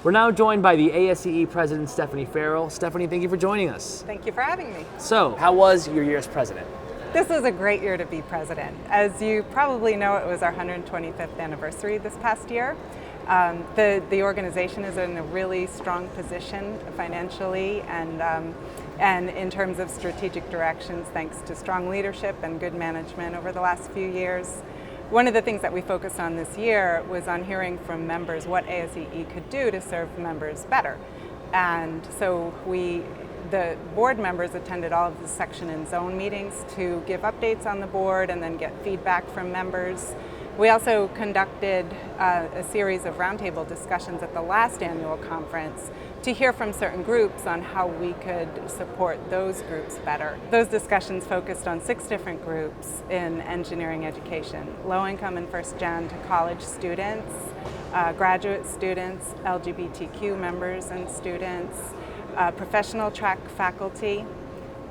We're now joined by the ASEE President Stephanie Farrell. Stephanie, thank you for joining us. Thank you for having me. So, how was your year as president? This was a great year to be president. As you probably know, it was our 125th anniversary this past year. The organization is in a really strong position financially and in terms of strategic directions, thanks to strong leadership and good management over the last few years. One of the things that we focused on this year was on hearing from members what ASEE could do to serve members better. And so the board members attended all of the section and zone meetings to give updates on the board and then get feedback from members. We also conducted a series of roundtable discussions at the last annual conference to hear from certain groups on how we could support those groups better. Those discussions focused on 6 different groups in engineering education: low-income and first-gen to college students, graduate students, LGBTQ members and students, professional track faculty,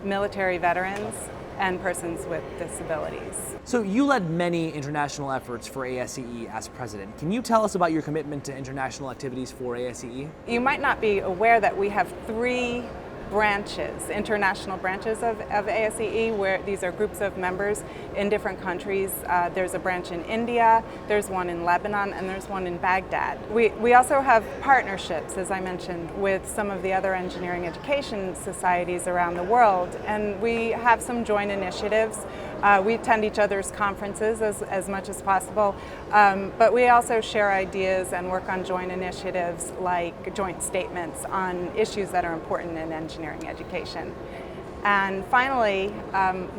military veterans, and persons with disabilities. So you led many international efforts for ASEE as president. Can you tell us about your commitment to international activities for ASEE? You might not be aware that we have 3 branches, international branches of ASEE, where these are groups of members in different countries. There's a branch in India, there's one in Lebanon, and there's one in Baghdad. We also have partnerships, as I mentioned, with some of the other engineering education societies around the world, and we have some joint initiatives. We attend each other's conferences as much as possible, but we also share ideas and work on joint initiatives like joint statements on issues that are important in engineering education. And finally,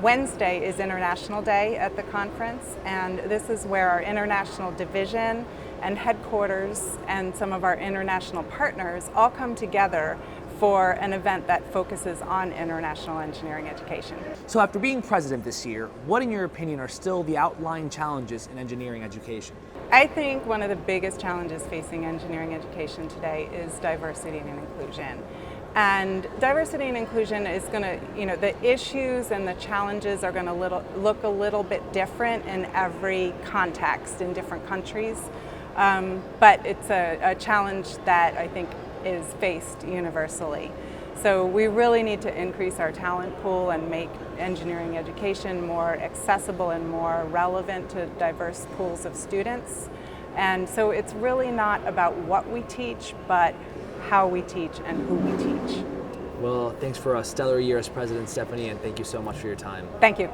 Wednesday is International Day at the conference, and this is where our international division and headquarters and some of our international partners all come together for an event that focuses on international engineering education. So after being president this year, what in your opinion are still the outlying challenges in engineering education? I think one of the biggest challenges facing engineering education today is diversity and inclusion. And diversity and inclusion is going to, the issues and the challenges are going to look a little bit different in every context in different countries. But it's a challenge that I think is faced universally. So we really need to increase our talent pool and make engineering education more accessible and more relevant to diverse pools of students. And so it's really not about what we teach, but how we teach and who we teach. Well, thanks for a stellar year as president, Stephanie, and thank you so much for your time. Thank you.